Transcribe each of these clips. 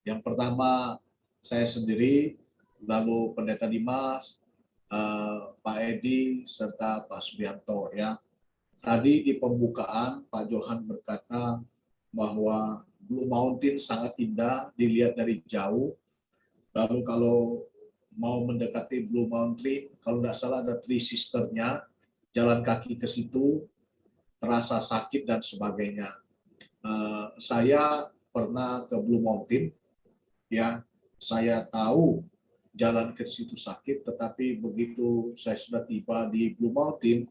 Yang pertama saya sendiri, lalu Pendeta Dimas, Pak Edi, serta Pak Subianto. Ya. Tadi di pembukaan Pak Johan berkata bahwa Blue Mountain sangat indah dilihat dari jauh. Lalu kalau mau mendekati Blue Mountain, kalau tidak salah ada Three Sister-nya, jalan kaki ke situ, terasa sakit dan sebagainya. Saya pernah ke Blue Mountain, ya, saya tahu jalan ke situ sakit, tetapi begitu saya sudah tiba di Blue Mountain,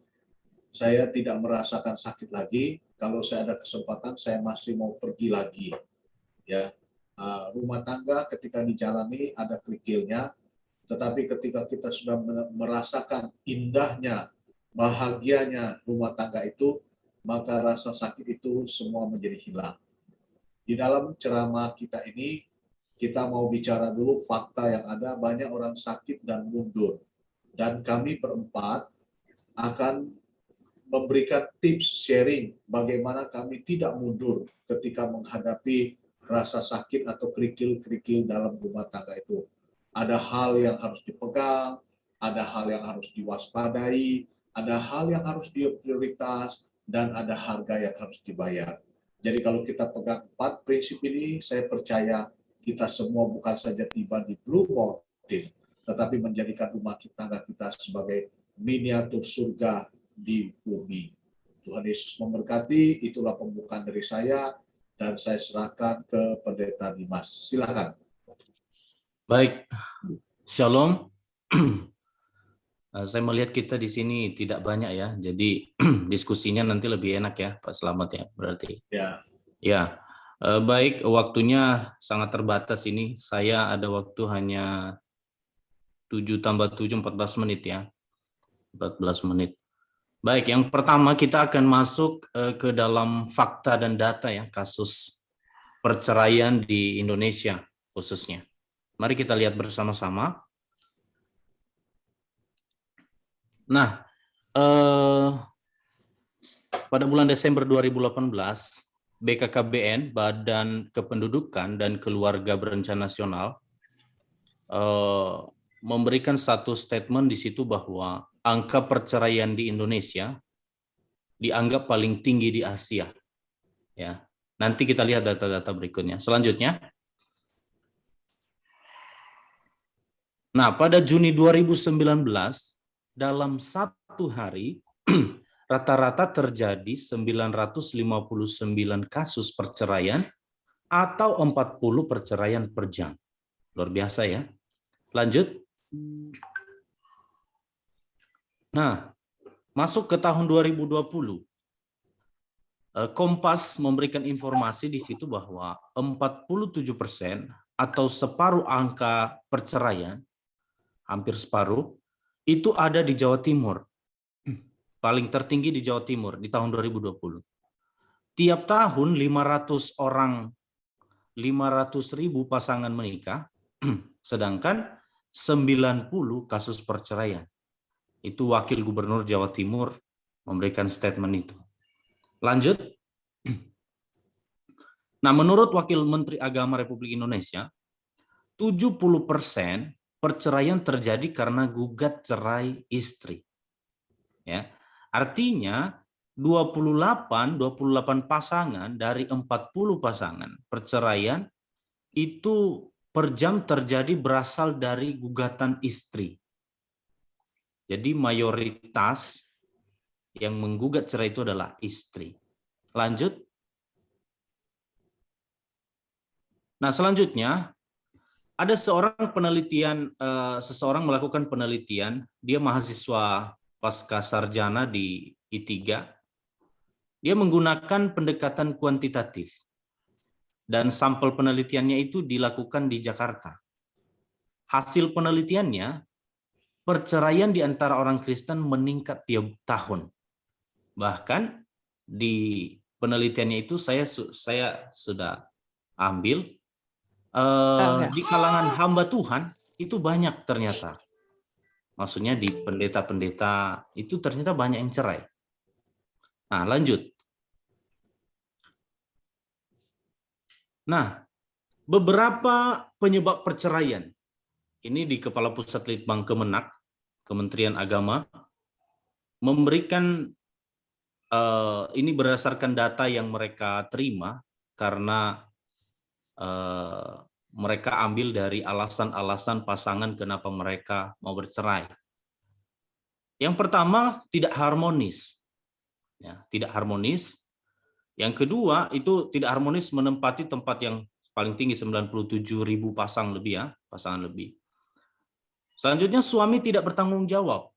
saya tidak merasakan sakit lagi. Kalau saya ada kesempatan, saya masih mau pergi lagi. Ya, rumah tangga ketika dijalani ada kerikilnya, tetapi ketika kita sudah merasakan indahnya, bahagianya rumah tangga itu, maka rasa sakit itu semua menjadi hilang. Di dalam ceramah kita ini, kita mau bicara dulu fakta yang ada, banyak orang sakit dan mundur. Dan kami berempat akan memberikan tips sharing bagaimana kami tidak mundur ketika menghadapi rasa sakit atau kerikil-kerikil dalam rumah tangga itu. Ada hal yang harus dipegang, ada hal yang harus diwaspadai, ada hal yang harus diprioritas, dan ada harga yang harus dibayar. Jadi kalau kita pegang 4 prinsip ini, saya percaya kita semua bukan saja tiba di Blue Mountain, tetapi menjadikan rumah tangga kita sebagai miniatur surga di bumi. Tuhan Yesus memberkati. Itulah pembukaan dari saya, dan saya serahkan ke Pendeta Dimas. Silakan. Baik, Shalom. Saya melihat kita di sini tidak banyak ya, jadi diskusinya nanti lebih enak ya, Pak Slamet ya, berarti. Ya. Ya, baik, waktunya sangat terbatas ini. Saya ada waktu hanya 7 tambah 7, 14 menit ya, 14 menit. Baik, yang pertama kita akan masuk ke dalam fakta dan data ya, kasus perceraian di Indonesia khususnya. Mari kita lihat bersama-sama. Nah, pada bulan Desember 2018, BKKBN, Badan Kependudukan dan Keluarga Berencana Nasional, memberikan satu statement di situ bahwa angka perceraian di Indonesia dianggap paling tinggi di Asia. Ya, nanti kita lihat data-data berikutnya. Selanjutnya, nah pada Juni 2019 dalam satu hari rata-rata terjadi 959 kasus perceraian atau 40 perceraian per jam. Luar biasa ya. Lanjut. Nah, masuk ke tahun 2020. Kompas memberikan informasi di situ bahwa 47% atau separuh angka perceraian, hampir separuh, itu ada di Jawa Timur. Paling tertinggi di Jawa Timur di tahun 2020. Tiap tahun 500.000 pasangan menikah, sedangkan 90 kasus perceraian. Itu Wakil Gubernur Jawa Timur memberikan statement itu. Lanjut. Nah, menurut Wakil Menteri Agama Republik Indonesia, 70% perceraian terjadi karena gugat cerai istri. Ya. Artinya 28 pasangan dari 40 pasangan perceraian itu per jam terjadi berasal dari gugatan istri. Jadi mayoritas yang menggugat cerai itu adalah istri. Lanjut. Nah, selanjutnya ada seseorang melakukan penelitian, dia mahasiswa pasca sarjana di I3. Dia menggunakan pendekatan kuantitatif. Dan sampel penelitiannya itu dilakukan di Jakarta. Hasil penelitiannya, perceraian di antara orang Kristen meningkat tiap tahun. Bahkan di penelitiannya itu saya sudah ambil, di kalangan hamba Tuhan itu banyak ternyata. Maksudnya di pendeta-pendeta itu ternyata banyak yang cerai. Nah, lanjut. Nah, beberapa penyebab perceraian. Ini di Kepala Pusat Litbang Kemenak, Kementerian Agama, memberikan ini berdasarkan data yang mereka terima karena mereka ambil dari alasan-alasan pasangan kenapa mereka mau bercerai. Yang pertama, tidak harmonis. Ya, tidak harmonis. Yang kedua, itu tidak harmonis menempati tempat yang paling tinggi 97.000 pasang lebih ya, pasangan lebih. Selanjutnya suami tidak bertanggung jawab.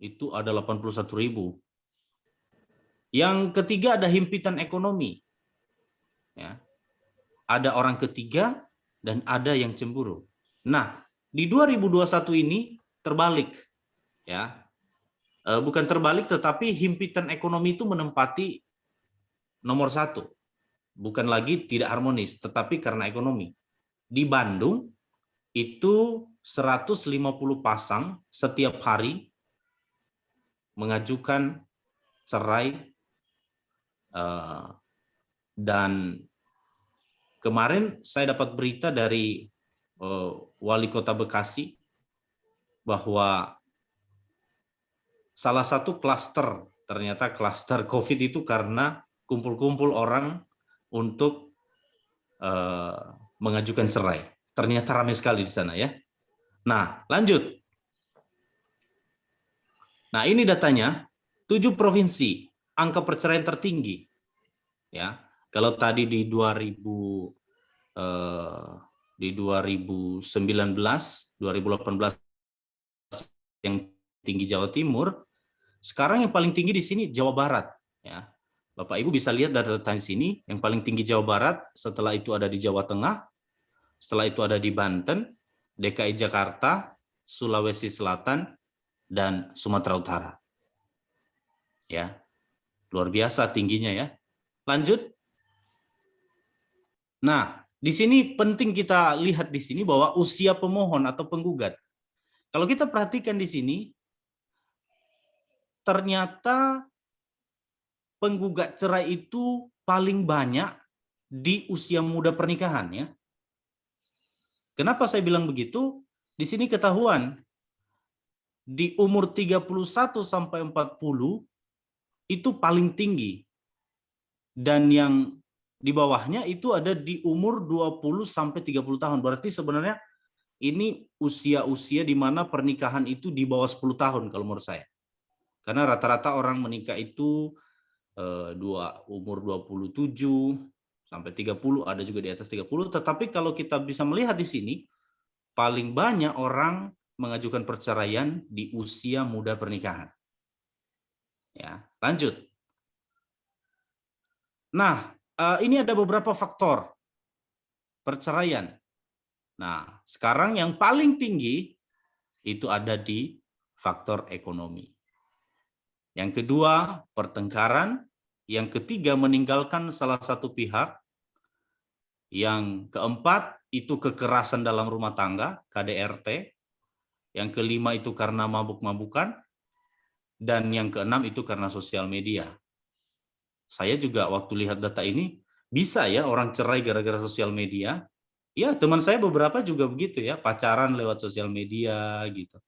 Itu ada 81.000. Yang ketiga ada himpitan ekonomi. Ya. Ada orang ketiga dan ada yang cemburu. Nah, di 2021 ini terbalik ya. Bukan terbalik tetapi himpitan ekonomi itu menempati nomor 1. Bukan lagi tidak harmonis, tetapi karena ekonomi. Di Bandung itu 150 pasang setiap hari mengajukan cerai, dan kemarin saya dapat berita dari Wali Kota Bekasi bahwa salah satu klaster, ternyata klaster COVID itu karena kumpul-kumpul orang untuk mengajukan cerai. Ternyata ramai sekali di sana ya. Nah, lanjut. Nah, ini datanya, 7 provinsi angka perceraian tertinggi. Ya, kalau tadi di 2019, 2018 yang tinggi Jawa Timur, sekarang yang paling tinggi di sini Jawa Barat. Ya, Bapak Ibu bisa lihat data di sini, yang paling tinggi Jawa Barat, setelah itu ada di Jawa Tengah, setelah itu ada di Banten, DKI Jakarta, Sulawesi Selatan, dan Sumatera Utara. Ya, luar biasa tingginya ya. Lanjut. Nah, di sini penting kita lihat di sini bahwa usia pemohon atau penggugat. Kalau kita perhatikan di sini, ternyata penggugat cerai itu paling banyak di usia muda pernikahan ya. Kenapa saya bilang begitu? Di sini ketahuan di umur 31 sampai 40 itu paling tinggi. Dan yang di bawahnya itu ada di umur 20 sampai 30 tahun. Berarti sebenarnya ini usia-usia di mana pernikahan itu di bawah 10 tahun kalau menurut saya. Karena rata-rata orang menikah itu umur 27 sampai 30, ada juga di atas 30, tetapi kalau kita bisa melihat di sini paling banyak orang mengajukan perceraian di usia muda pernikahan. Ya, lanjut. Nah, ini ada beberapa faktor perceraian. Nah, sekarang yang paling tinggi itu ada di faktor ekonomi. Yang kedua, pertengkaran. Yang ketiga, meninggalkan salah satu pihak. Yang keempat, itu kekerasan dalam rumah tangga, KDRT. Yang kelima, itu karena mabuk-mabukan. Dan yang keenam, itu karena sosial media. Saya juga waktu lihat data ini, bisa ya orang cerai gara-gara sosial media. Ya, teman saya beberapa juga begitu ya, pacaran lewat sosial media gitu.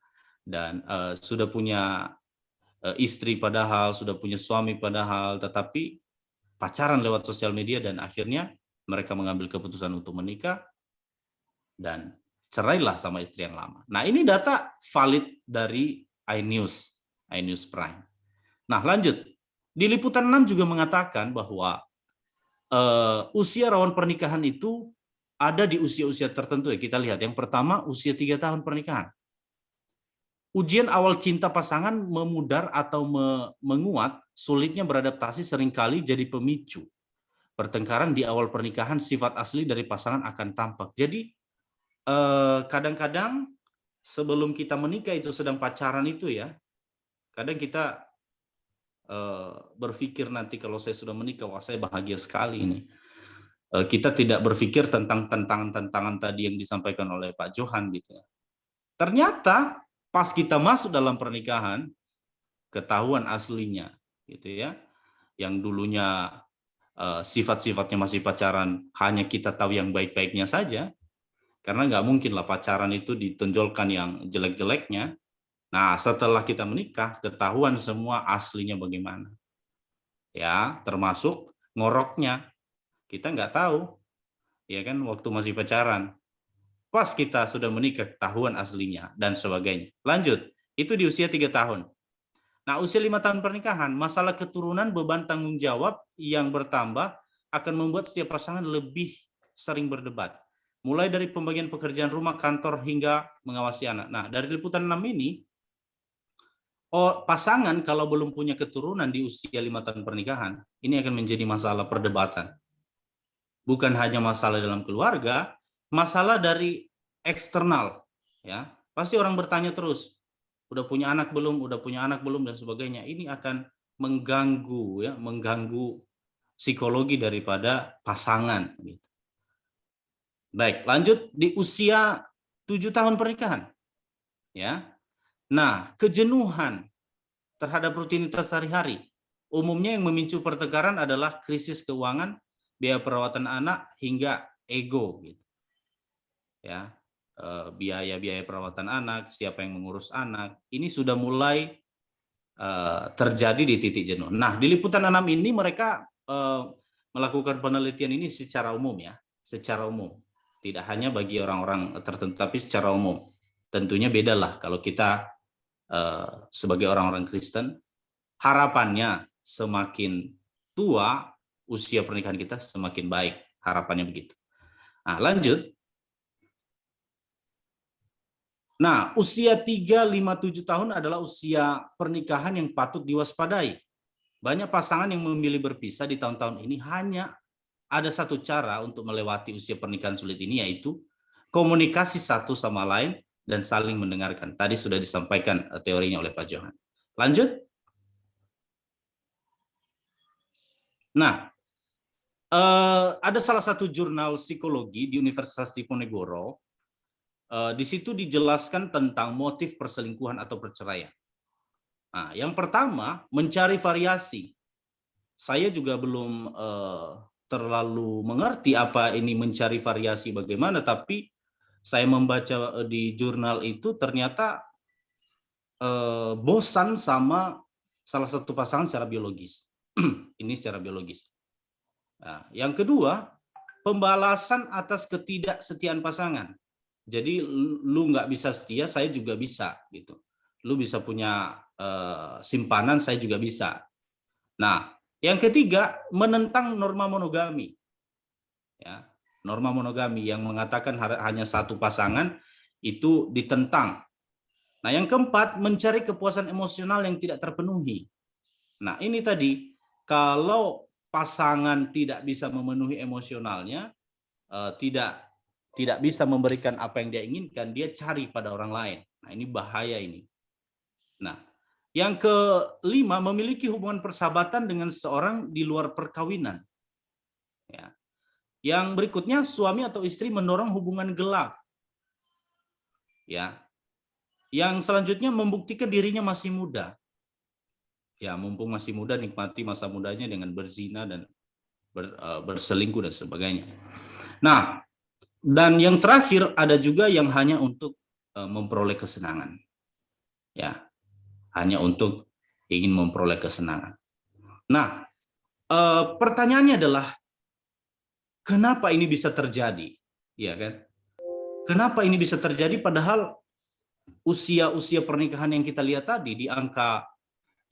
Dan sudah punya istri padahal, sudah punya suami padahal, tetapi pacaran lewat sosial media dan akhirnya mereka mengambil keputusan untuk menikah dan cerailah sama istri yang lama. Nah, ini data valid dari iNews Prime. Nah, lanjut. Di Liputan 6 juga mengatakan bahwa usia rawan pernikahan itu ada di usia-usia tertentu ya. Kita lihat yang pertama usia 3 tahun pernikahan. Ujian awal cinta pasangan memudar atau menguat, sulitnya beradaptasi seringkali jadi pemicu. Pertengkaran di awal pernikahan, sifat asli dari pasangan akan tampak. Jadi kadang-kadang sebelum kita menikah itu sedang pacaran itu ya, kadang kita berpikir nanti kalau saya sudah menikah, wah saya bahagia sekali ini. Kita tidak berpikir tentang tantangan-tantangan tadi yang disampaikan oleh Pak Johan gitu ya. Ternyata pas kita masuk dalam pernikahan, ketahuan aslinya gitu ya. Yang dulunya sifat-sifatnya masih pacaran, hanya kita tahu yang baik-baiknya saja, karena nggak mungkin lah pacaran itu ditonjolkan yang jelek-jeleknya. Nah, setelah kita menikah, ketahuan semua aslinya bagaimana. Ya, termasuk ngoroknya. Kita nggak tahu, ya kan, waktu masih pacaran. Pas kita sudah menikah, ketahuan aslinya, dan sebagainya. Lanjut, itu di usia 3 tahun. Nah, usia 5 tahun pernikahan, masalah keturunan, beban tanggung jawab yang bertambah akan membuat setiap pasangan lebih sering berdebat. Mulai dari pembagian pekerjaan rumah, kantor, hingga mengawasi anak. Nah, dari liputan 6 ini, pasangan kalau belum punya keturunan di usia 5 tahun pernikahan, ini akan menjadi masalah perdebatan. Bukan hanya masalah dalam keluarga, masalah dari eksternal. Ya, pasti orang bertanya terus, udah punya anak belum, dan sebagainya. Ini akan mengganggu, ya, mengganggu psikologi daripada pasangan. Baik, lanjut di usia 7 tahun pernikahan. Ya, nah, kejenuhan terhadap rutinitas sehari-hari. Umumnya yang memicu pertengkaran adalah krisis keuangan, biaya perawatan anak, hingga ego. Gitu. Ya, biaya-biaya perawatan anak, siapa yang mengurus anak, ini sudah mulai terjadi di titik jenuh. Nah, di liputan 6 ini mereka melakukan penelitian ini secara umum, ya, secara umum. Tidak hanya bagi orang-orang tertentu, tapi secara umum. Tentunya bedalah kalau kita sebagai orang-orang Kristen, harapannya semakin tua usia pernikahan kita semakin baik, harapannya begitu. Nah, lanjut. Nah, usia 3, 5, 7 tahun adalah usia pernikahan yang patut diwaspadai. Banyak pasangan yang memilih berpisah di tahun-tahun ini hanya ada satu cara untuk melewati usia pernikahan sulit ini, yaitu komunikasi satu sama lain dan saling mendengarkan. Tadi sudah disampaikan teorinya oleh Pak Johan. Lanjut. Nah, ada salah satu jurnal psikologi di Universitas Diponegoro. Di situ dijelaskan tentang motif perselingkuhan atau perceraian. Nah, yang pertama, mencari variasi. Saya juga belum terlalu mengerti apa ini mencari variasi bagaimana, tapi saya membaca di jurnal itu ternyata bosan sama salah satu pasangan secara biologis. Ini secara biologis. Nah, yang kedua, pembalasan atas ketidaksetiaan pasangan. Jadi lu nggak bisa setia, saya juga bisa, gitu. Lu bisa punya simpanan, saya juga bisa. Nah, yang ketiga, menentang norma monogami. Ya, norma monogami yang mengatakan hanya satu pasangan itu ditentang. Nah, yang keempat, mencari kepuasan emosional yang tidak terpenuhi. Nah, ini tadi, kalau pasangan tidak bisa memenuhi emosionalnya, tidak bisa memberikan apa yang dia inginkan, dia cari pada orang lain. Nah, ini bahaya ini. Nah, yang kelima, memiliki hubungan persahabatan dengan seseorang di luar perkawinan. Ya. Yang berikutnya, suami atau istri mendorong hubungan gelap. Ya. Yang selanjutnya, membuktikan dirinya masih muda. Ya, mumpung masih muda, nikmati masa mudanya dengan berzina dan berselingkuh dan sebagainya. Nah, dan yang terakhir, ada juga yang hanya untuk memperoleh kesenangan. Ya, hanya untuk ingin memperoleh kesenangan. Nah, pertanyaannya adalah, kenapa ini bisa terjadi? Ya kan? Kenapa ini bisa terjadi padahal usia-usia pernikahan yang kita lihat tadi di angka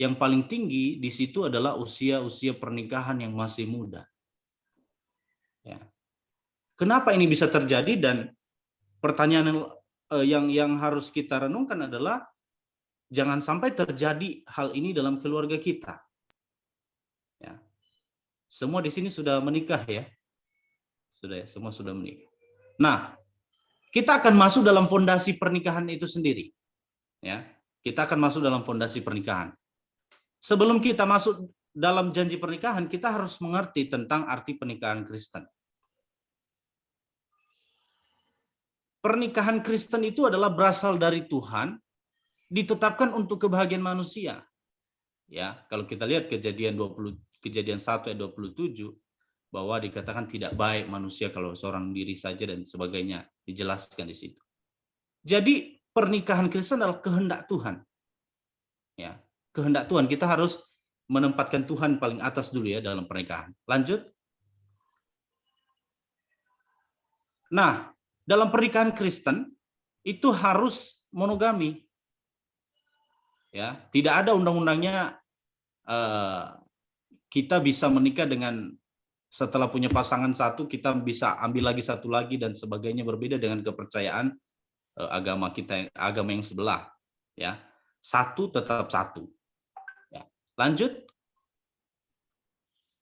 yang paling tinggi di situ adalah usia-usia pernikahan yang masih muda. Ya. Kenapa ini bisa terjadi? Dan pertanyaan yang harus kita renungkan adalah, jangan sampai terjadi hal ini dalam keluarga kita. Ya. Semua di sini sudah menikah, ya. Sudah ya, semua sudah menikah. Nah, kita akan masuk dalam fondasi pernikahan itu sendiri. Ya. Kita akan masuk dalam fondasi pernikahan. Sebelum kita masuk dalam janji pernikahan, kita harus mengerti tentang arti pernikahan Kristen. Pernikahan Kristen itu adalah berasal dari Tuhan, ditetapkan untuk kebahagiaan manusia. Ya, kalau kita lihat kejadian 1 ayat 27, bahwa dikatakan tidak baik manusia kalau seorang diri saja dan sebagainya, dijelaskan di situ. Jadi pernikahan Kristen adalah kehendak Tuhan. Ya, kehendak Tuhan. Kita harus menempatkan Tuhan paling atas dulu ya dalam pernikahan. Lanjut. Nah, dalam pernikahan Kristen itu harus monogami. Ya, tidak ada undang-undangnya kita bisa menikah dengan setelah punya pasangan satu kita bisa ambil lagi satu lagi dan sebagainya, berbeda dengan kepercayaan agama kita, agama yang sebelah. Ya, satu tetap satu. Ya. Lanjut.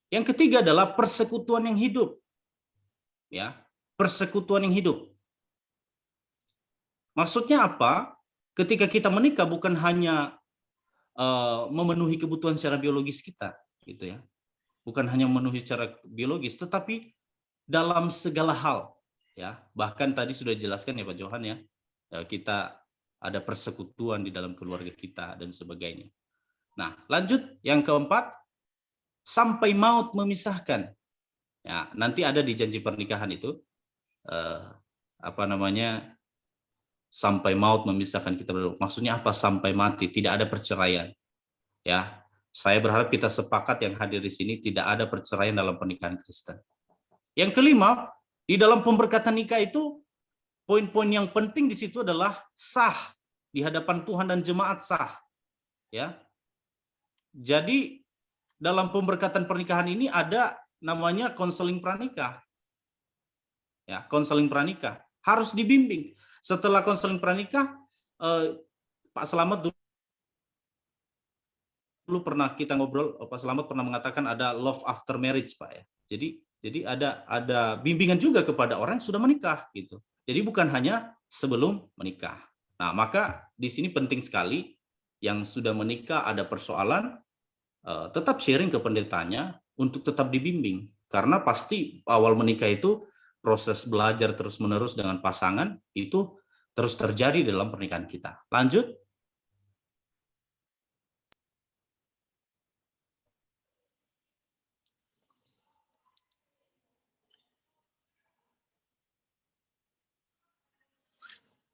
Yang ketiga adalah persekutuan yang hidup. Ya, persekutuan yang hidup. Maksudnya apa? Ketika kita menikah bukan hanya memenuhi kebutuhan secara biologis kita, gitu ya. Bukan hanya memenuhi secara biologis, tetapi dalam segala hal, ya. Bahkan tadi sudah dijelaskan ya Pak Johan ya, kita ada persekutuan di dalam keluarga kita dan sebagainya. Nah, lanjut yang keempat, sampai maut memisahkan. Ya, nanti ada di janji pernikahan itu sampai maut memisahkan kita berdua. Maksudnya apa sampai mati? Tidak ada perceraian. Ya, saya berharap kita sepakat yang hadir di sini tidak ada perceraian dalam pernikahan Kristen. Yang kelima, di dalam pemberkatan nikah itu poin-poin yang penting di situ adalah sah di hadapan Tuhan dan jemaat sah. Ya. Jadi dalam pemberkatan pernikahan ini ada namanya konseling pranikah. Ya, konseling pranikah harus dibimbing. Setelah konseling pranikah, Pak Slamet dulu pernah kita ngobrol, Pak Slamet pernah mengatakan ada love after marriage, Pak ya. Jadi ada bimbingan juga kepada orang yang sudah menikah gitu. Jadi bukan hanya sebelum menikah. Nah, maka di sini penting sekali yang sudah menikah ada persoalan, tetap sharing ke pendetanya untuk tetap dibimbing. Karena pasti awal menikah itu proses belajar terus-menerus dengan pasangan itu terus terjadi dalam pernikahan kita. Lanjut.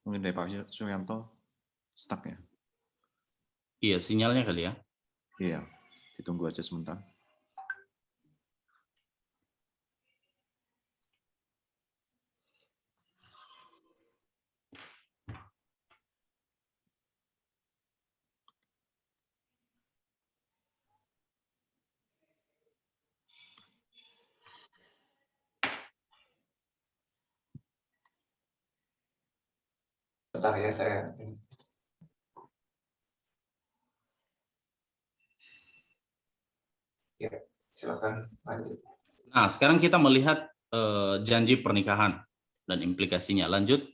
Mungkin dari Pak Suryanto stuck ya? Iya, sinyalnya kali ya. Iya, ditunggu aja sebentar. Bentar ya, saya ya, silakan lanjut. Nah, sekarang kita melihat janji pernikahan dan implikasinya. Lanjut.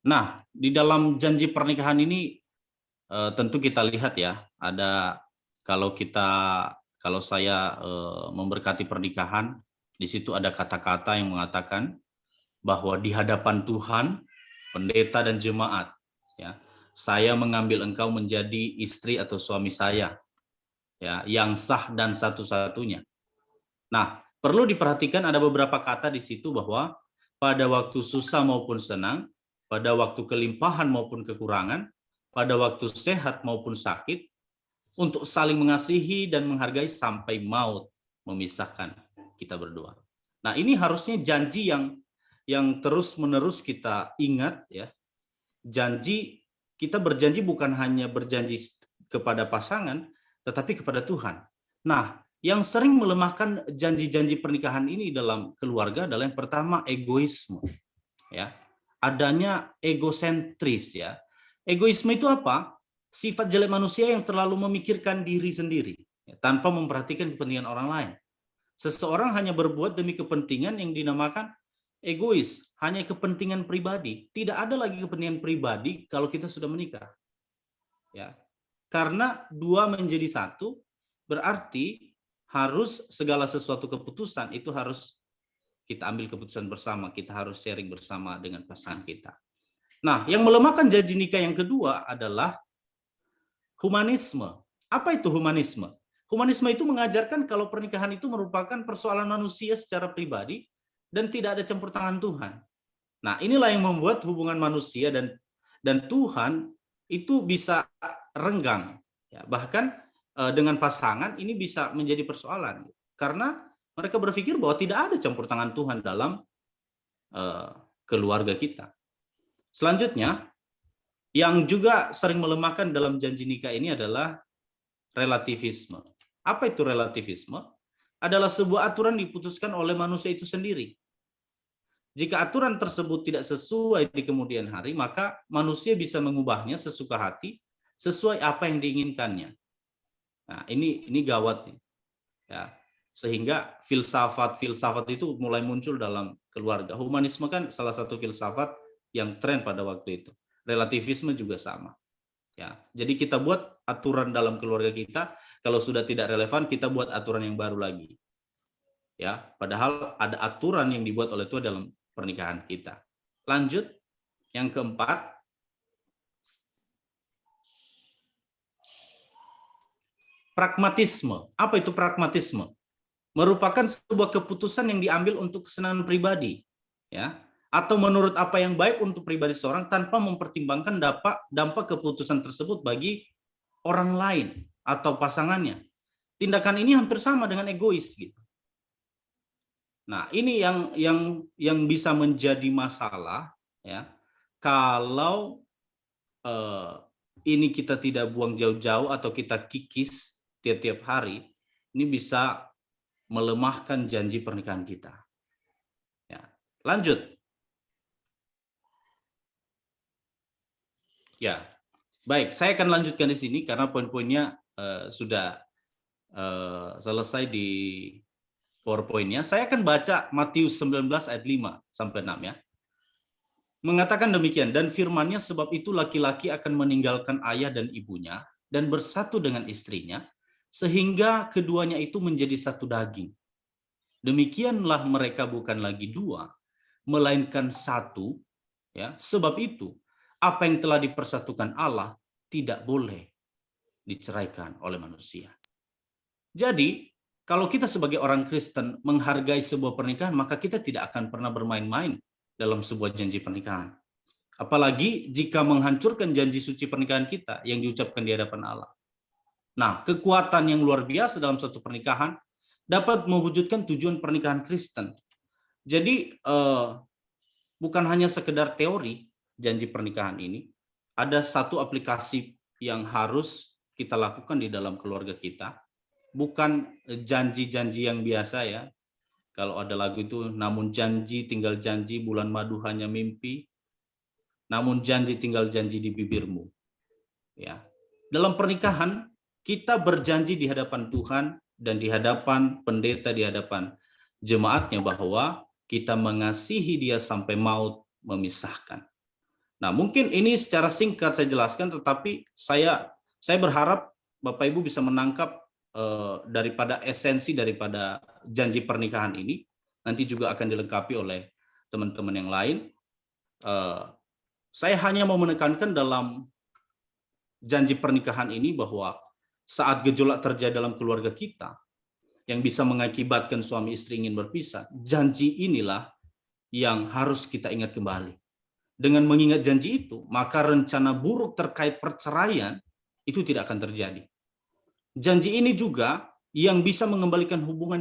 Nah, di dalam janji pernikahan ini tentu kita lihat ya, ada kalau saya memberkati pernikahan, di situ ada kata-kata yang mengatakan bahwa di hadapan Tuhan, pendeta dan jemaat, ya, saya mengambil engkau menjadi istri atau suami saya, ya, yang sah dan satu-satunya. Nah, perlu diperhatikan ada beberapa kata di situ bahwa pada waktu susah maupun senang, pada waktu kelimpahan maupun kekurangan, pada waktu sehat maupun sakit, untuk saling mengasihi dan menghargai sampai maut memisahkan kita berdua. Nah, ini harusnya janji yang terus-menerus kita ingat ya. Janji, kita berjanji bukan hanya berjanji kepada pasangan, tetapi kepada Tuhan. Nah, yang sering melemahkan janji-janji pernikahan ini dalam keluarga adalah yang pertama egoisme. Ya. Adanya egosentris ya. Egoisme itu apa? Sifat jelek manusia yang terlalu memikirkan diri sendiri ya, tanpa memperhatikan kepentingan orang lain. Seseorang hanya berbuat demi kepentingan yang dinamakan egois, hanya kepentingan pribadi. Tidak ada lagi kepentingan pribadi kalau kita sudah menikah. Ya. Karena dua menjadi satu berarti harus segala sesuatu keputusan itu harus kita ambil keputusan bersama, kita harus sharing bersama dengan pasangan kita. Nah, yang melemahkan janji nikah yang kedua adalah humanisme. Apa itu humanisme? Humanisme itu mengajarkan kalau pernikahan itu merupakan persoalan manusia secara pribadi dan tidak ada campur tangan Tuhan. Nah, inilah yang membuat hubungan manusia dan Tuhan itu bisa renggang. Ya, bahkan dengan pasangan ini bisa menjadi persoalan karena mereka berpikir bahwa tidak ada campur tangan Tuhan dalam keluarga kita. Selanjutnya, yang juga sering melemahkan dalam janji nikah ini adalah relativisme. Apa itu relativisme? Adalah sebuah aturan diputuskan oleh manusia itu sendiri. Jika aturan tersebut tidak sesuai di kemudian hari, maka manusia bisa mengubahnya sesuka hati sesuai apa yang diinginkannya. Nah, ini gawat ya. Sehingga filsafat itu mulai muncul dalam keluarga. Humanisme kan salah satu filsafat yang tren pada waktu itu. Relativisme juga sama. Ya, jadi kita buat aturan dalam keluarga kita, kalau sudah tidak relevan kita buat aturan yang baru lagi. Ya, padahal ada aturan yang dibuat oleh Tuhan dalam pernikahan kita. Lanjut, yang keempat, pragmatisme. Apa itu pragmatisme? Merupakan sebuah keputusan yang diambil untuk kesenangan pribadi, ya, atau menurut apa yang baik untuk pribadi seorang tanpa mempertimbangkan dampak keputusan tersebut bagi orang lain atau pasangannya. Tindakan ini hampir sama dengan egois gitu. Nah, ini yang bisa menjadi masalah ya. Kalau ini kita tidak buang jauh-jauh atau kita kikis tiap-tiap hari, ini bisa melemahkan janji pernikahan kita. Ya, lanjut. Ya, baik. Saya akan lanjutkan di sini karena poin-poinnya sudah selesai di PowerPoint-nya. Saya akan baca Matius 19 ayat 5 sampai 6 ya. Mengatakan demikian, dan firman-Nya, sebab itu laki-laki akan meninggalkan ayah dan ibunya dan bersatu dengan istrinya, sehingga keduanya itu menjadi satu daging. Demikianlah mereka bukan lagi dua, melainkan satu. Ya, sebab itu apa yang telah dipersatukan Allah tidak boleh diceraikan oleh manusia. Jadi, kalau kita sebagai orang Kristen menghargai sebuah pernikahan, maka kita tidak akan pernah bermain-main dalam sebuah janji pernikahan. Apalagi jika menghancurkan janji suci pernikahan kita yang diucapkan di hadapan Allah. Nah, kekuatan yang luar biasa dalam suatu pernikahan dapat mewujudkan tujuan pernikahan Kristen. Jadi, bukan hanya sekedar teori janji pernikahan ini, ada satu aplikasi yang harus kita lakukan di dalam keluarga kita. Bukan janji-janji yang biasa ya. Kalau ada lagu itu, namun janji tinggal janji, bulan madu hanya mimpi. Namun janji tinggal janji di bibirmu. Ya. Dalam pernikahan, kita berjanji di hadapan Tuhan dan di hadapan pendeta, di hadapan jemaatnya bahwa kita mengasihi dia sampai maut memisahkan. Nah, mungkin ini secara singkat saya jelaskan, tetapi saya berharap Bapak Ibu bisa menangkap daripada esensi daripada janji pernikahan ini. Nanti juga akan dilengkapi oleh teman-teman yang lain. Saya hanya mau menekankan dalam janji pernikahan ini bahwa saat gejolak terjadi dalam keluarga kita yang bisa mengakibatkan suami istri ingin berpisah, janji inilah yang harus kita ingat kembali. Dengan mengingat janji itu, maka rencana buruk terkait perceraian itu tidak akan terjadi. Janji ini juga yang bisa mengembalikan hubungan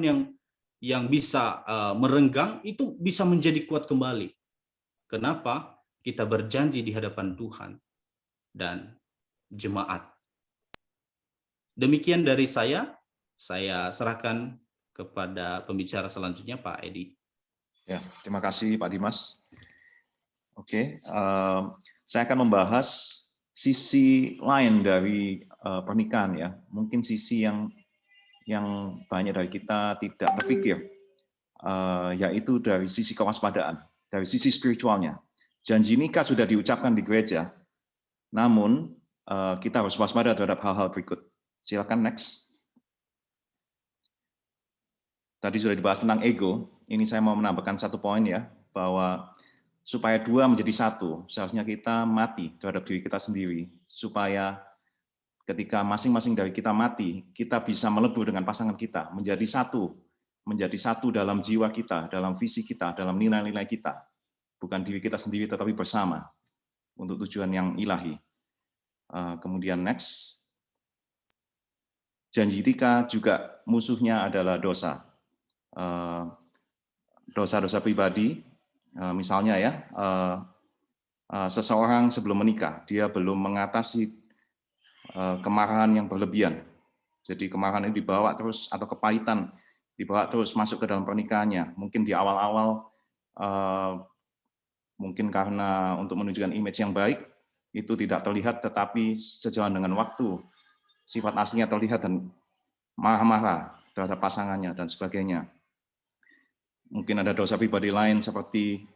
yang bisa merenggang itu bisa menjadi kuat kembali. Kenapa? Kita berjanji di hadapan Tuhan dan jemaat. Demikian dari saya serahkan kepada pembicara selanjutnya, Pak Edi. Ya, terima kasih Pak Dimas. Oke, saya akan membahas sisi lain dari pernikahan ya. Mungkin sisi yang banyak dari kita tidak terpikir, yaitu dari sisi kewaspadaan, dari sisi spiritualnya. Janji nikah sudah diucapkan di gereja, namun kita harus waspada terhadap hal-hal berikut. Silakan next. Tadi sudah dibahas tentang ego. Ini saya mau menambahkan satu poin ya, bahwa supaya dua menjadi satu, seharusnya kita mati terhadap diri kita sendiri, supaya ketika masing-masing dari kita mati, kita bisa melebur dengan pasangan kita, menjadi satu dalam jiwa kita, dalam visi kita, dalam nilai-nilai kita. Bukan diri kita sendiri, tetapi bersama, untuk tujuan yang ilahi. Kemudian next. Janji tika juga musuhnya adalah dosa. Dosa-dosa pribadi, misalnya ya, seseorang sebelum menikah, dia belum mengatasi kemarahan yang berlebihan. Jadi kemarahan ini dibawa terus, atau kepahitan dibawa terus masuk ke dalam pernikahannya. Mungkin di awal-awal, mungkin karena untuk menunjukkan image yang baik, itu tidak terlihat, tetapi sejalan dengan waktu, sifat aslinya terlihat dan marah-marah terhadap pasangannya dan sebagainya. Mungkin ada dosa pribadi lain seperti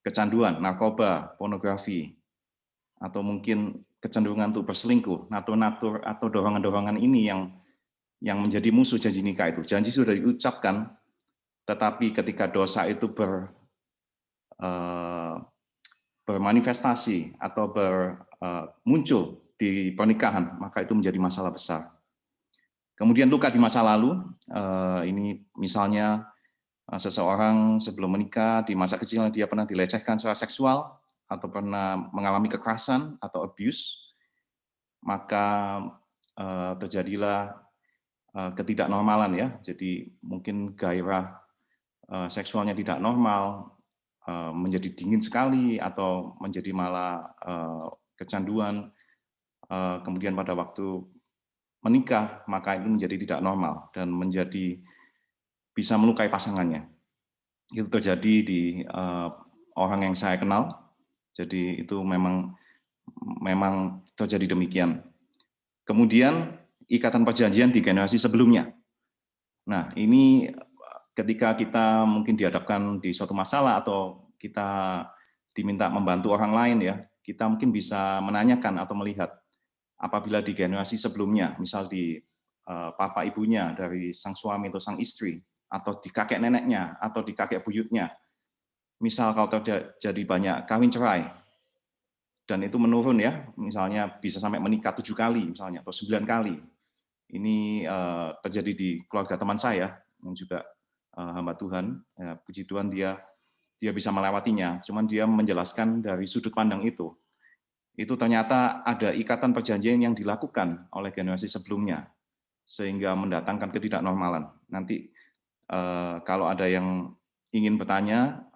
kecanduan, narkoba, pornografi, atau mungkin kecenderungan untuk berselingkuh, natur-natur atau dorongan-dorongan ini yang menjadi musuh janji nikah itu. Janji sudah diucapkan, tetapi ketika dosa itu bermanifestasi atau muncul di pernikahan, maka itu menjadi masalah besar. Kemudian luka di masa lalu, ini misalnya seseorang sebelum menikah, di masa kecilnya dia pernah dilecehkan secara seksual, atau pernah mengalami kekerasan atau abuse, maka terjadilah ketidaknormalan ya. Jadi mungkin gairah seksualnya tidak normal, menjadi dingin sekali, atau menjadi malah kecanduan. Kemudian pada waktu menikah, maka itu menjadi tidak normal dan menjadi bisa melukai pasangannya. Itu terjadi di orang yang saya kenal. Jadi itu memang terjadi demikian. Kemudian ikatan perjanjian di generasi sebelumnya. Nah, ini ketika kita mungkin dihadapkan di suatu masalah atau kita diminta membantu orang lain ya, kita mungkin bisa menanyakan atau melihat apabila di generasi sebelumnya, misal di papa ibunya dari sang suami atau sang istri, atau di kakek neneknya, atau di kakek buyutnya. Misal kalau terjadi banyak kawin cerai, dan itu menurun ya, misalnya bisa sampai menikah 7 kali misalnya, atau 9 kali. Ini terjadi di keluarga teman saya, yang juga hamba Tuhan, ya, puji Tuhan dia bisa melewatinya, cuman dia menjelaskan dari sudut pandang itu ternyata ada ikatan perjanjian yang dilakukan oleh generasi sebelumnya, sehingga mendatangkan ketidaknormalan. Nanti kalau ada yang ingin bertanya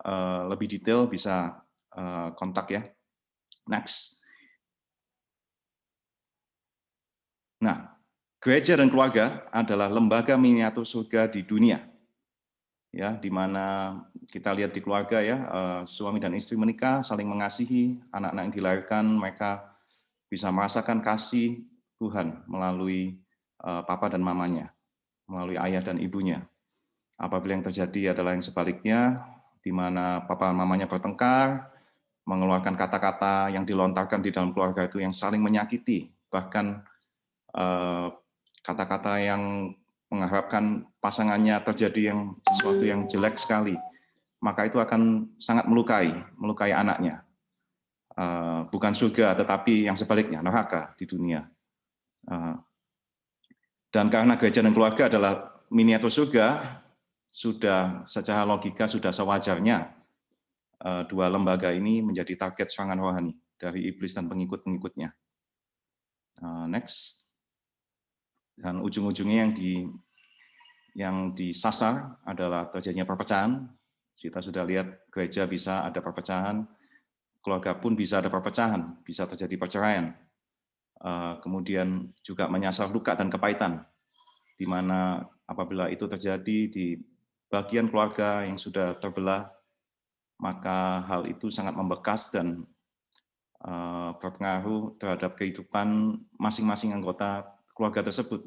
lebih detail bisa kontak ya. Next. Nah, gereja dan keluarga adalah lembaga miniatur surga di dunia. Ya, di mana kita lihat di keluarga ya, suami dan istri menikah, saling mengasihi, anak-anak yang dilahirkan mereka bisa merasakan kasih Tuhan melalui papa dan mamanya, melalui ayah dan ibunya. Apabila yang terjadi adalah yang sebaliknya, di mana papa dan mamanya bertengkar, mengeluarkan kata-kata yang dilontarkan di dalam keluarga itu yang saling menyakiti, bahkan kata-kata yang mengharapkan pasangannya terjadi sesuatu yang jelek sekali, maka itu akan sangat melukai anaknya. Bukan surga, tetapi yang sebaliknya, neraka di dunia. Dan karena gereja dan keluarga adalah miniatur surga, sudah secara logika sudah sewajarnya dua lembaga ini menjadi target serangan rohani dari iblis dan pengikut-pengikutnya. Next. Dan ujung-ujungnya yang disasar adalah terjadinya perpecahan. Kita sudah lihat gereja bisa ada perpecahan, keluarga pun bisa ada perpecahan, bisa terjadi perceraian. Kemudian juga menyasar luka dan kepahitan, di mana apabila itu terjadi di bagian keluarga yang sudah terbelah, maka hal itu sangat membekas dan berpengaruh terhadap kehidupan masing-masing anggota keluarga tersebut,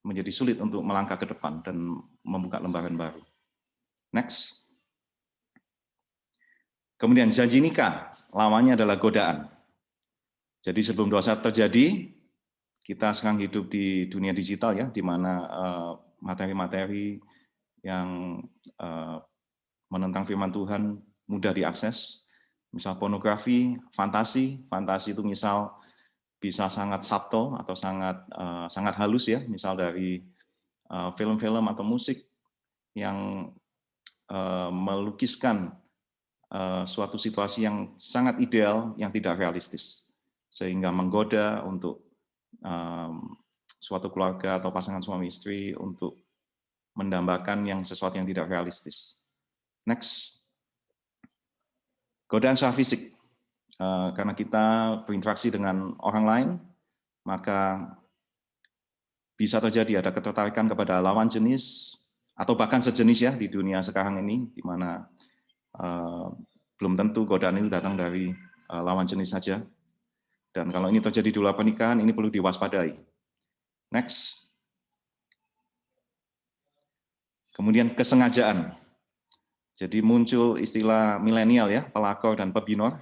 menjadi sulit untuk melangkah ke depan dan membuka lembaran baru. Next. Kemudian janji nikah, lawannya adalah godaan. Jadi sebelum dosa terjadi, kita sekarang hidup di dunia digital ya, di mana materi-materi yang menentang firman Tuhan mudah diakses. Misal pornografi, fantasi itu misal bisa sangat subtle atau sangat halus ya, misal dari film-film atau musik yang melukiskan suatu situasi yang sangat ideal yang tidak realistis, sehingga menggoda untuk suatu keluarga atau pasangan suami istri untuk mendambakan sesuatu yang tidak realistis. Next, godaan secara fisik. Karena kita berinteraksi dengan orang lain, maka bisa terjadi ada ketertarikan kepada lawan jenis atau bahkan sejenis ya di dunia sekarang ini, di mana belum tentu godaan itu datang dari lawan jenis saja. Dan kalau ini terjadi di luar pernikahan, ini perlu diwaspadai. Next. Kemudian kesengajaan. Jadi muncul istilah milenial ya, pelakor dan pebinor,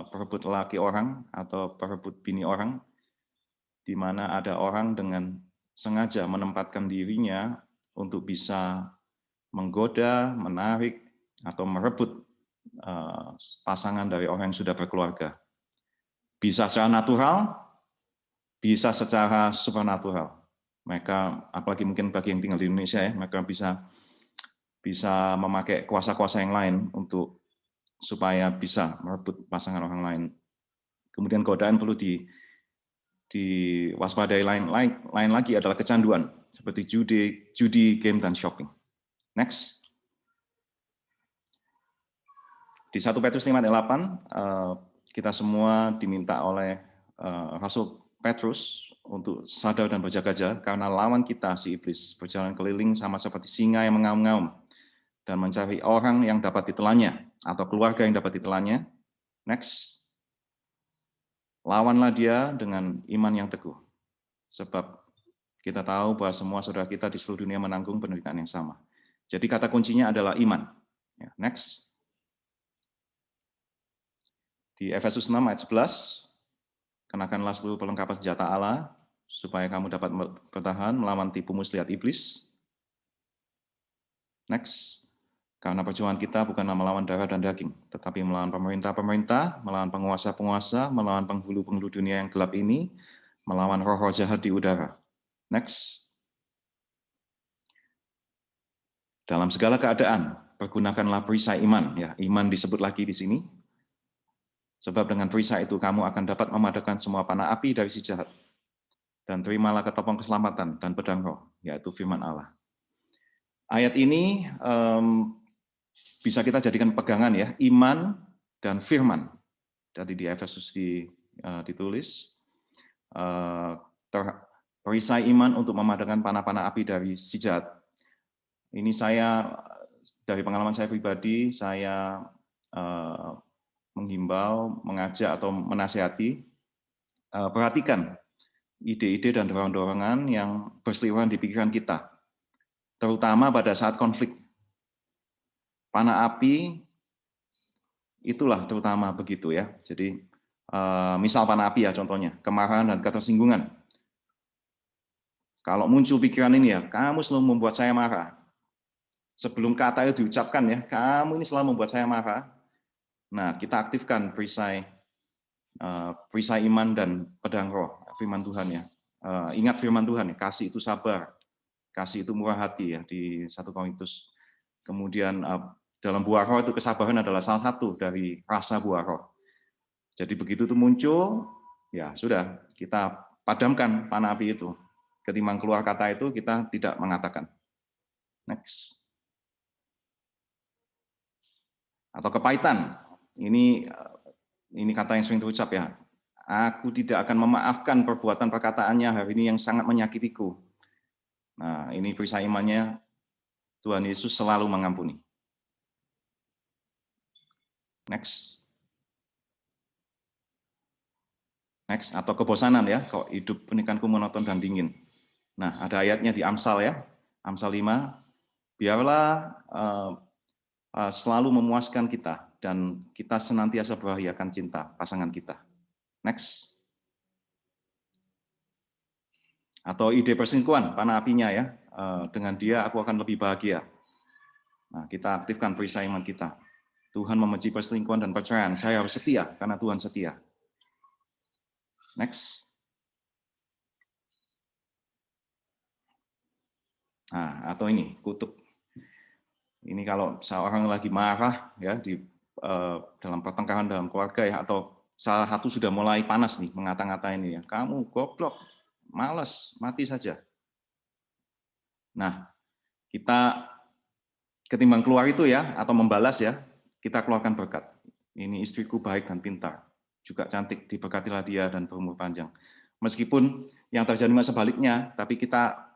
perebut laki orang atau perebut bini orang, di mana ada orang dengan sengaja menempatkan dirinya untuk bisa menggoda, menarik, atau merebut pasangan dari orang yang sudah berkeluarga. Bisa secara natural, bisa secara supernatural. Mereka, apalagi mungkin bagi yang tinggal di Indonesia ya, mereka bisa memakai kuasa-kuasa yang lain untuk supaya bisa merebut pasangan orang lain. Kemudian godaan perlu diwaspadai lain lagi adalah kecanduan seperti judi, game dan shopping. Next. Di 1 Petrus 5:8 kita semua diminta oleh Rasul Petrus untuk sadar dan berjaga-jaga karena lawan kita si iblis berjalan keliling sama seperti singa yang mengaum-ngaum dan mencari orang yang dapat ditelannya atau keluarga yang dapat ditelannya. Next. Lawanlah dia dengan iman yang teguh. Sebab kita tahu bahwa semua saudara kita di seluruh dunia menanggung penderitaan yang sama. Jadi kata kuncinya adalah iman. Next. Di Efesus 6 ayat 11, kenakanlah seluruh perlengkapan senjata Allah, supaya kamu dapat bertahan melawan tipu muslihat iblis. Next. Karena perjuangan kita bukanlah melawan darah dan daging, tetapi melawan pemerintah-pemerintah, melawan penguasa-penguasa, melawan penghulu-penghulu dunia yang gelap ini, melawan roh-roh jahat di udara. Next. Dalam segala keadaan, pergunakanlah perisai iman. Ya, iman disebut lagi di sini. Sebab dengan perisai itu kamu akan dapat memadamkan semua panah api dari si jahat. Dan terimalah ketopong keselamatan dan pedang roh, yaitu firman Allah. Ayat ini bisa kita jadikan pegangan ya, iman dan firman. Jadi di Efesus ditulis, perisai iman untuk memadamkan panah-panah api dari si jahat. Ini saya, dari pengalaman saya pribadi, saya menghimbau, mengajak atau menasihati, perhatikan ide-ide dan dorongan-dorongan yang berseliweran di pikiran kita, terutama pada saat konflik. Panah api itulah terutama begitu ya. Jadi misal panah api ya contohnya, kemarahan dan ketersinggungan. Kalau muncul pikiran ini ya, kamu selalu membuat saya marah. Sebelum kata itu diucapkan ya, kamu ini selalu membuat saya marah. Nah, kita aktifkan perisai iman dan pedang roh, firman Tuhan ya. Ingat firman Tuhan ya, kasih itu sabar, kasih itu murah hati ya di 1 Korintus. Kemudian dalam buah roh itu kesabaran adalah salah satu dari rasa buah roh. Jadi begitu itu muncul, ya sudah kita padamkan panah api itu. Ketimbang keluar kata itu kita tidak mengatakan. Next. Atau kepahitan. Ini kata yang sering terucap ya. Aku tidak akan memaafkan perbuatan perkataannya hari ini yang sangat menyakitiku. Nah, ini perisai imannya, Tuhan Yesus selalu mengampuni. Next. Next, atau kebosanan ya, kok hidup pernikahanku monoton dan dingin. Nah, ada ayatnya di Amsal ya, Amsal 5, biarlah selalu memuaskan kita, dan kita senantiasa berbahagiakan cinta pasangan kita. Next. Atau ide perselingkuhan, panah apinya ya, dengan dia aku akan lebih bahagia. Nah, kita aktifkan perisai iman kita. Tuhan membenci perselingkuhan dan perceraian, saya harus setia karena Tuhan setia. Next. Nah, atau ini kutub. Ini kalau seorang lagi marah ya dalam pertengkaran dalam keluarga ya, atau salah satu sudah mulai panas nih mengata-ngatain ini ya, kamu goblok, malas, mati saja. Nah, kita ketimbang keluar itu ya atau membalas ya, kita keluarkan berkat. Ini istriku baik dan pintar, juga cantik, diberkatilah dia dan berumur panjang. Meskipun yang terjadi sebaliknya, tapi kita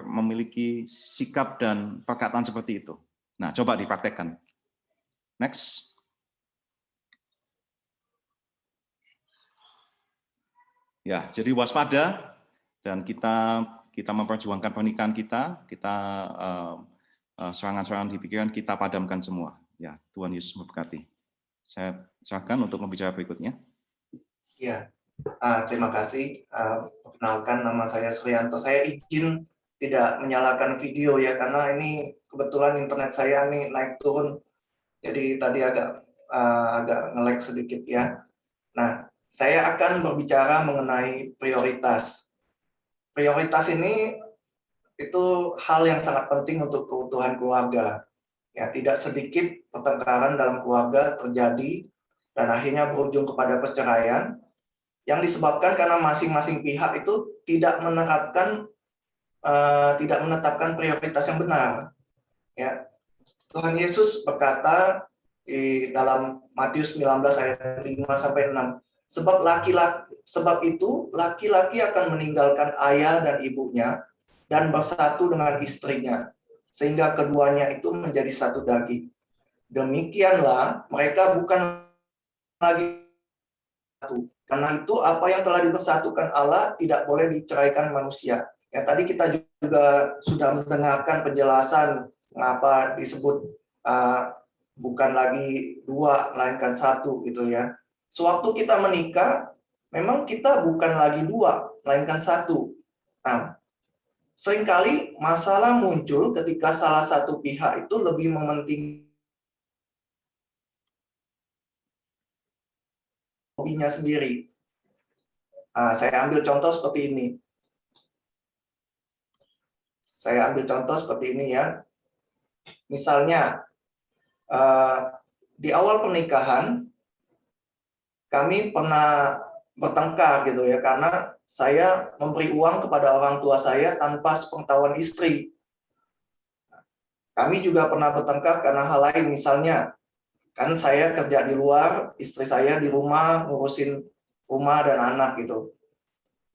memiliki sikap dan perkataan seperti itu. Nah, coba dipraktekkan. Next. Ya, jadi waspada dan kita memperjuangkan pernikahan kita serangan-serangan di pikiran kita padamkan semua. Ya, Tuhan Yesus memberkati. Saya serahkan untuk membicara berikutnya. Ya, terima kasih. Perkenalkan, nama saya Suryanto. Saya izin tidak menyalakan video ya, karena ini kebetulan internet saya nih naik turun. Jadi tadi agak nge-lag sedikit ya. Nah, saya akan berbicara mengenai prioritas. Prioritas ini itu hal yang sangat penting untuk keutuhan keluarga. Ya, tidak sedikit pertengkaran dalam keluarga terjadi dan akhirnya berujung kepada perceraian yang disebabkan karena masing-masing pihak itu tidak menetapkan prioritas yang benar. Ya, Tuhan Yesus berkata di dalam Matius 19 ayat 5 sampai 6, sebab itu laki-laki akan meninggalkan ayah dan ibunya dan bersatu dengan istrinya, sehingga keduanya itu menjadi satu daging. Demikianlah mereka bukan lagi satu. Karena itu apa yang telah dipersatukan Allah tidak boleh diceraikan manusia. Ya, tadi kita juga sudah mendengarkan penjelasan mengapa disebut bukan lagi dua, melainkan satu gitu ya. Sewaktu kita menikah, memang kita bukan lagi dua, melainkan satu. Nah, seringkali masalah muncul ketika salah satu pihak itu lebih mementingkan hobinya sendiri. Saya ambil contoh seperti ini. Ya. Misalnya, di awal pernikahan, kami pernah bertengkar gitu ya, karena saya memberi uang kepada orang tua saya tanpa sepengetahuan istri. Kami juga pernah bertengkar karena hal lain, misalnya, kan saya kerja di luar, istri saya di rumah ngurusin rumah dan anak gitu.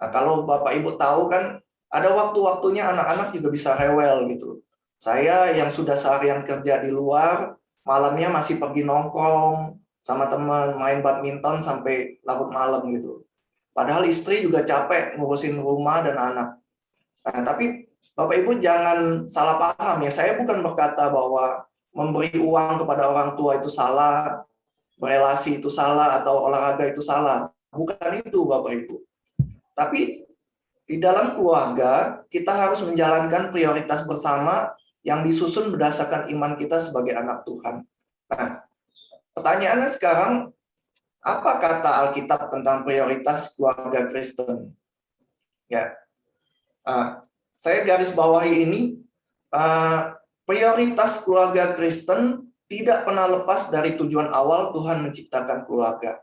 Nah, kalau Bapak Ibu tahu kan, ada waktu-waktunya anak-anak juga bisa rewel gitu. Saya yang sudah seharian kerja di luar, malamnya masih pergi nongkrong sama teman, main badminton sampai larut malam gitu. Padahal istri juga capek ngurusin rumah dan anak. Nah, tapi Bapak Ibu jangan salah paham ya, saya bukan berkata bahwa memberi uang kepada orang tua itu salah, berelasi itu salah, atau olahraga itu salah. Bukan itu Bapak Ibu. Tapi di dalam keluarga, kita harus menjalankan prioritas bersama yang disusun berdasarkan iman kita sebagai anak Tuhan. Nah, pertanyaannya sekarang, apa kata Alkitab tentang prioritas keluarga Kristen? Ya, saya garis bawahi ini, prioritas keluarga Kristen tidak pernah lepas dari tujuan awal Tuhan menciptakan keluarga.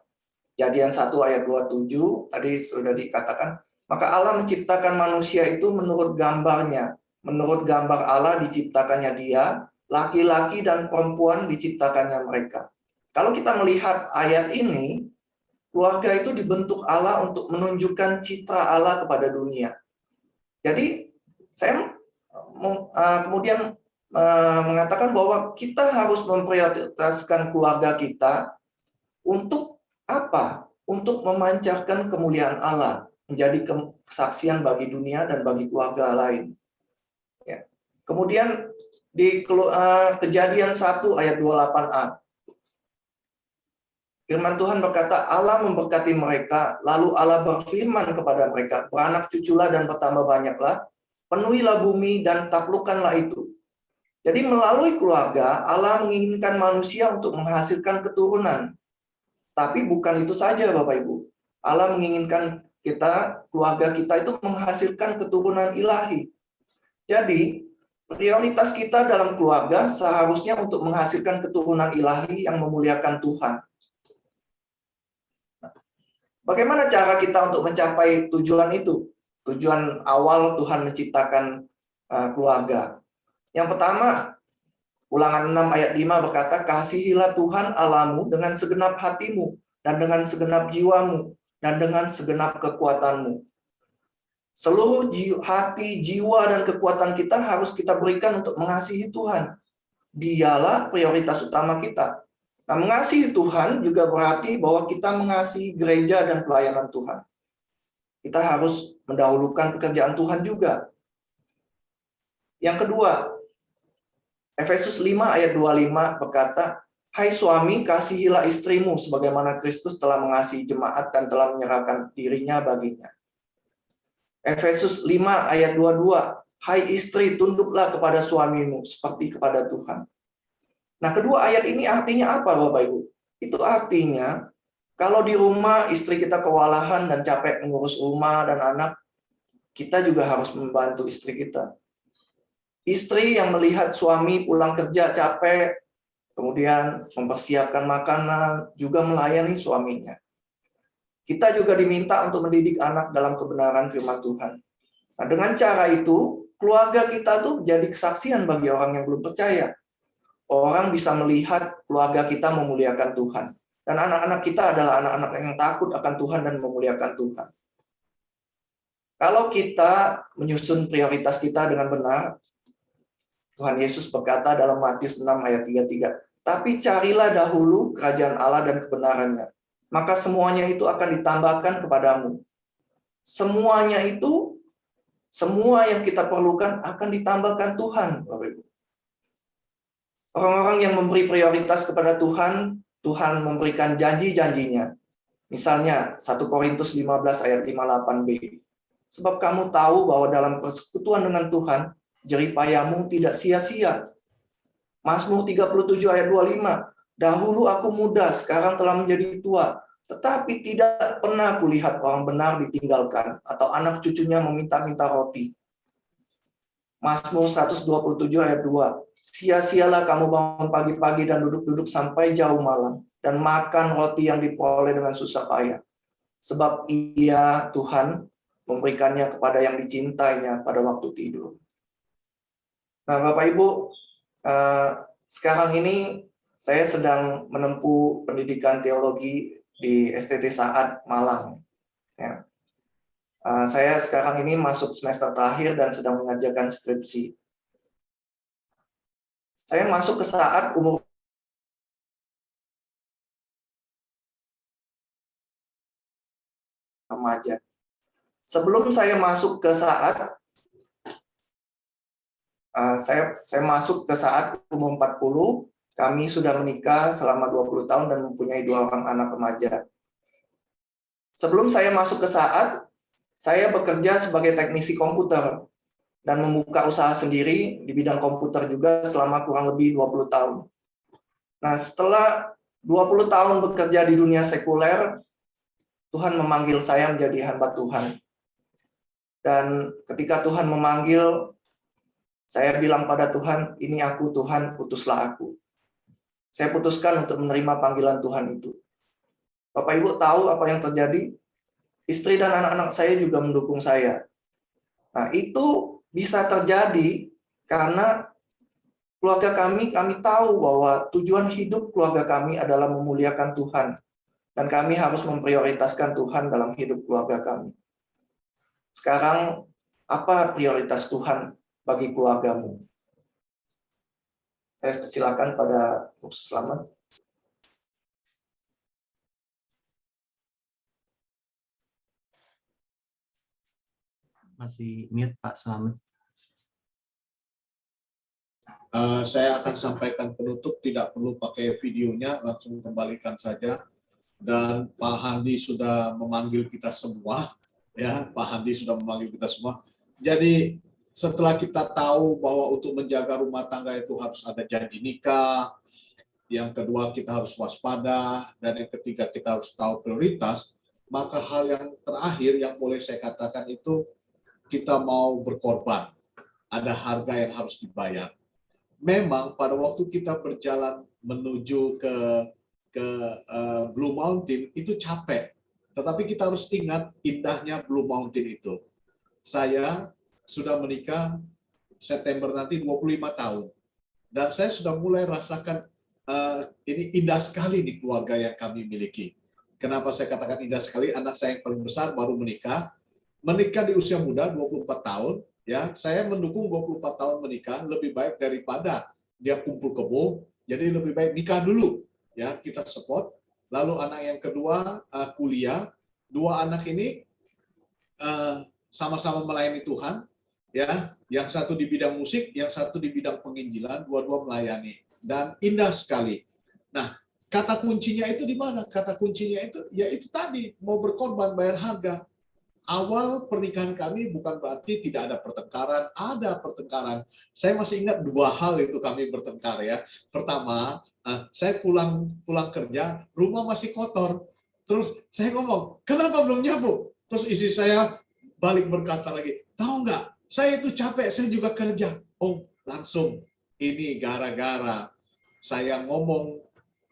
Kejadian 1 ayat 27 tadi sudah dikatakan, maka Allah menciptakan manusia itu menurut gambarnya. Menurut gambar Allah diciptakannya dia, laki-laki dan perempuan diciptakannya mereka. Kalau kita melihat ayat ini, keluarga itu dibentuk Allah untuk menunjukkan citra Allah kepada dunia. Jadi saya kemudian mengatakan bahwa kita harus memprioritaskan keluarga kita untuk apa? Untuk memancarkan kemuliaan Allah, menjadi kesaksian bagi dunia dan bagi keluarga lain. Ya. Kemudian di Kejadian 1 ayat 28a, firman Tuhan berkata, Allah memberkati mereka, lalu Allah berfirman kepada mereka, beranak cuculah dan bertambah banyaklah, penuhilah bumi dan taklukkanlah itu. Jadi melalui keluarga, Allah menginginkan manusia untuk menghasilkan keturunan. Tapi bukan itu saja Bapak Ibu. Allah menginginkan keluarga kita itu menghasilkan keturunan ilahi. Jadi, prioritas kita dalam keluarga seharusnya untuk menghasilkan keturunan ilahi yang memuliakan Tuhan. Bagaimana cara kita untuk mencapai tujuan itu? Tujuan awal Tuhan menciptakan keluarga. Yang pertama, Ulangan 6 ayat 5 berkata, kasihilah Tuhan Allahmu dengan segenap hatimu, dan dengan segenap jiwamu, dan dengan segenap kekuatanmu. Seluruh hati, jiwa, dan kekuatan kita harus kita berikan untuk mengasihi Tuhan. Dialah prioritas utama kita. Nah, mengasihi Tuhan juga berarti bahwa kita mengasihi gereja dan pelayanan Tuhan. Kita harus mendahulukan pekerjaan Tuhan juga. Yang kedua, Efesus 5 ayat 25 berkata, hai suami, kasihilah istrimu sebagaimana Kristus telah mengasihi jemaat dan telah menyerahkan dirinya baginya. Efesus 5 ayat 22, hai istri, tunduklah kepada suamimu seperti kepada Tuhan. Nah, kedua ayat ini artinya apa, Bapak Ibu? Itu artinya, kalau di rumah istri kita kewalahan dan capek mengurus rumah dan anak, kita juga harus membantu istri kita. Istri yang melihat suami pulang kerja capek, kemudian mempersiapkan makanan, juga melayani suaminya. Kita juga diminta untuk mendidik anak dalam kebenaran firman Tuhan. Nah, dengan cara itu, keluarga kita tuh jadi kesaksian bagi orang yang belum percaya. Orang bisa melihat keluarga kita memuliakan Tuhan. Dan anak-anak kita adalah anak-anak yang takut akan Tuhan dan memuliakan Tuhan. Kalau kita menyusun prioritas kita dengan benar, Tuhan Yesus berkata dalam Matius 6 ayat 33, tapi carilah dahulu kerajaan Allah dan kebenarannya, maka semuanya itu akan ditambahkan kepadamu. Semuanya itu, semua yang kita perlukan akan ditambahkan Tuhan, Bapak Ibu. Orang-orang yang memberi prioritas kepada Tuhan, Tuhan memberikan janji-janjinya. Misalnya 1 Korintus 15 ayat 58b. Sebab kamu tahu bahwa dalam persekutuan dengan Tuhan, jeripayamu tidak sia-sia. Mazmur 37 ayat 25. Dahulu aku muda, sekarang telah menjadi tua. Tetapi tidak pernah kulihat orang benar ditinggalkan, atau anak cucunya meminta-minta roti. Mazmur 127 ayat 2. Sia-sialah kamu bangun pagi-pagi dan duduk-duduk sampai jauh malam, dan makan roti yang diperoleh dengan susah payah. Sebab Ia, Tuhan, memberikannya kepada yang dicintainya pada waktu tidur. Nah, Bapak Ibu, sekarang ini saya sedang menempuh pendidikan teologi di STT Saat Malang. Ya. Saya sekarang ini masuk semester terakhir dan sedang mengerjakan skripsi. Saya masuk ke Saat umur remaja. Sebelum saya masuk ke Saat, saya masuk ke Saat umur 40, kami sudah menikah selama 20 tahun dan mempunyai 2 orang anak remaja. Sebelum saya masuk ke Saat, saya bekerja sebagai teknisi komputer dan membuka usaha sendiri di bidang komputer juga selama kurang lebih 20 tahun. Nah, setelah 20 tahun bekerja di dunia sekuler, Tuhan memanggil saya menjadi hamba Tuhan. Dan ketika Tuhan memanggil, saya bilang pada Tuhan, ini aku Tuhan, utuslah aku. Saya putuskan untuk menerima panggilan Tuhan itu. Bapak Ibu tahu apa yang terjadi? Istri dan anak-anak saya juga mendukung saya. Nah, itu bisa terjadi karena keluarga kami tahu bahwa tujuan hidup keluarga kami adalah memuliakan Tuhan. Dan kami harus memprioritaskan Tuhan dalam hidup keluarga kami. Sekarang, apa prioritas Tuhan bagi keluargamu? Saya persilakan pada Bu Slamet. Masih mute Pak Slamet. Saya akan sampaikan penutup, tidak perlu pakai videonya, langsung kembalikan saja. Dan Pak Handi sudah memanggil kita semua, ya, Pak Handi sudah memanggil kita semua. Jadi setelah kita tahu bahwa untuk menjaga rumah tangga itu harus ada janji nikah, yang kedua kita harus waspada, dan yang ketiga kita harus tahu prioritas. maka hal yang terakhir yang boleh saya katakan itu kita mau berkorban. Ada harga yang harus dibayar. Memang pada waktu kita berjalan menuju ke Blue Mountain itu capek. Tetapi kita harus ingat indahnya Blue Mountain itu. Saya sudah menikah September nanti 25 tahun. Dan saya sudah mulai rasakan ini indah sekali di keluarga yang kami miliki. Kenapa saya katakan indah sekali? Anak saya yang paling besar baru menikah di usia muda 24 tahun. Ya, saya mendukung 24 tahun menikah lebih baik daripada dia kumpul kebo. Jadi lebih baik nikah dulu. Ya, kita support. Lalu anak yang kedua kuliah. Dua anak ini sama-sama melayani Tuhan. Ya, yang satu di bidang musik, yang satu di bidang penginjilan, dua-dua melayani. Dan indah sekali. Nah, kata kuncinya itu di mana? Kata kuncinya itu, ya itu tadi, mau berkorban, bayar harga. Awal pernikahan kami bukan berarti tidak ada pertengkaran, ada pertengkaran. Saya masih ingat dua hal itu kami bertengkar ya. Pertama, saya pulang kerja, rumah masih kotor. Terus saya ngomong, kenapa belum nyapu? Terus istri saya balik berkata lagi, tahu nggak? Saya itu capek, saya juga kerja. Oh, langsung ini gara-gara saya ngomong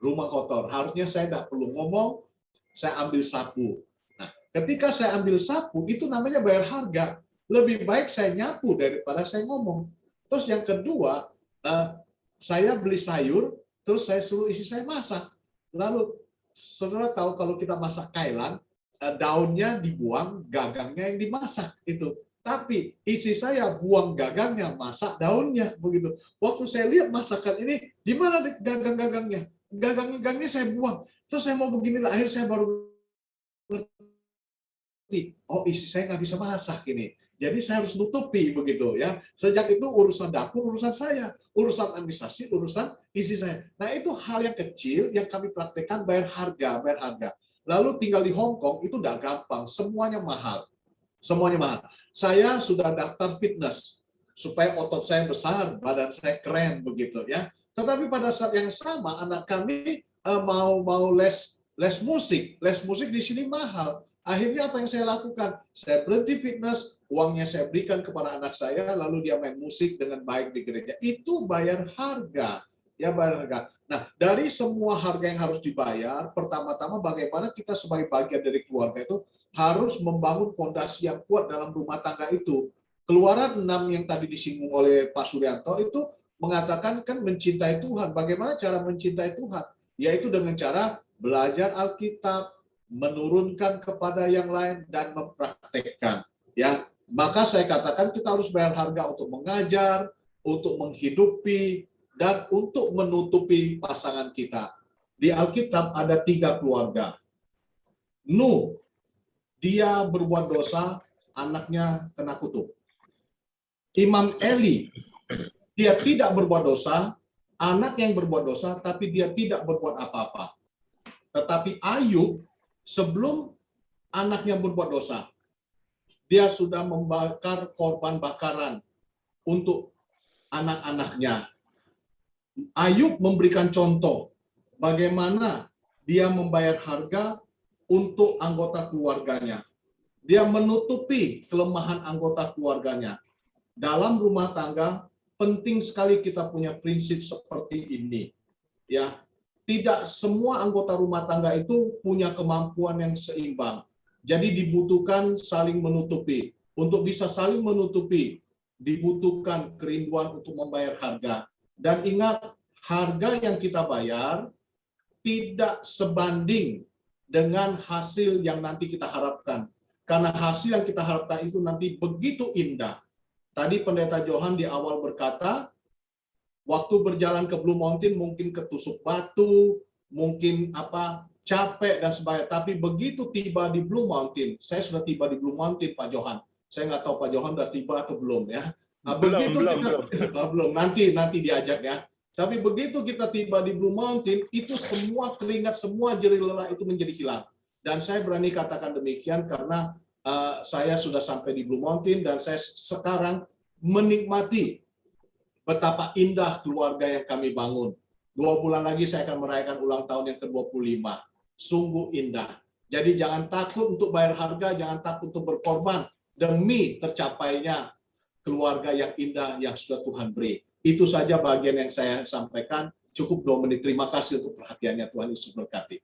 rumah kotor. Harusnya saya tidak perlu ngomong, saya ambil sapu. Nah, ketika saya ambil sapu, itu namanya bayar harga. Lebih baik saya nyapu daripada saya ngomong. Terus yang kedua, saya beli sayur, terus saya suruh istri saya masak. Lalu, saudara tahu kalau kita masak kailan, daunnya dibuang, gagangnya yang dimasak. Itu. Tapi istri saya buang gagangnya, masak daunnya. Begitu. Waktu saya lihat masakan ini, di mana gagang-gagangnya? Gagang-gagangnya saya buang. Terus saya mau begini, akhirnya saya baru ngerti. Oh, istri saya nggak bisa masak ini. Jadi saya harus nutupi begitu ya. Sejak itu urusan dapur, urusan saya. Urusan administrasi, urusan istri saya. Nah, itu hal yang kecil yang kami praktekkan bayar harga. Lalu tinggal di Hong Kong itu udah gampang. Semuanya mahal. Saya sudah daftar fitness supaya otot saya besar, badan saya keren begitu ya. Tetapi pada saat yang sama anak kami mau les musik di sini mahal. Akhirnya apa yang saya lakukan? Saya berhenti fitness, uangnya saya berikan kepada anak saya, lalu dia main musik dengan baik di gereja. Itu bayar harga. Ya, bayar harga. Nah, dari semua harga yang harus dibayar, pertama-tama bagaimana kita sebagai bagian dari keluarga itu harus membangun fondasi yang kuat dalam rumah tangga itu. Keluaran 6 yang tadi disinggung oleh Pak Suryanto itu mengatakan kan mencintai Tuhan. Bagaimana cara mencintai Tuhan? Yaitu dengan cara belajar Alkitab, menurunkan kepada yang lain, dan mempraktekkan. Ya, maka saya katakan kita harus bayar harga untuk mengajar, untuk menghidupi, dan untuk menutupi pasangan kita. Di Alkitab ada 3 keluarga. Nuh, dia berbuat dosa, anaknya kena kutuk. Imam Eli, dia tidak berbuat dosa, anak yang berbuat dosa, tapi dia tidak berbuat apa-apa. Tetapi Ayub, sebelum anaknya berbuat dosa, dia sudah membakar korban bakaran untuk anak-anaknya. Ayub memberikan contoh bagaimana dia membayar harga untuk anggota keluarganya. Dia menutupi kelemahan anggota keluarganya. Dalam rumah tangga, penting sekali kita punya prinsip seperti ini. Ya, tidak semua anggota rumah tangga itu punya kemampuan yang seimbang. Jadi dibutuhkan saling menutupi. Untuk bisa saling menutupi, dibutuhkan kerinduan untuk membayar harga. Dan ingat, harga yang kita bayar tidak sebanding dengan hasil yang nanti kita harapkan. Karena hasil yang kita harapkan itu nanti begitu indah. Tadi Pendeta Johan di awal berkata, waktu berjalan ke Blue Mountain mungkin ketusuk batu, mungkin capek dan sebagainya. Tapi begitu tiba di Blue Mountain, saya sudah tiba di Blue Mountain, Pak Johan. Saya nggak tahu Pak Johan sudah tiba atau belum ya. Nah, belum. Nanti diajak ya. Tapi begitu kita tiba di Blue Mountain, itu semua keringat, semua jerih lelah itu menjadi hilang. Dan saya berani katakan demikian karena saya sudah sampai di Blue Mountain dan saya sekarang menikmati betapa indah keluarga yang kami bangun. 2 bulan lagi saya akan merayakan ulang tahun yang ke-25. Sungguh indah. Jadi jangan takut untuk bayar harga, jangan takut untuk berkorban demi tercapainya keluarga yang indah yang sudah Tuhan beri. Itu saja bagian yang saya sampaikan. Cukup 2 menit. Terima kasih untuk perhatiannya. Tuhan Yesus berkati.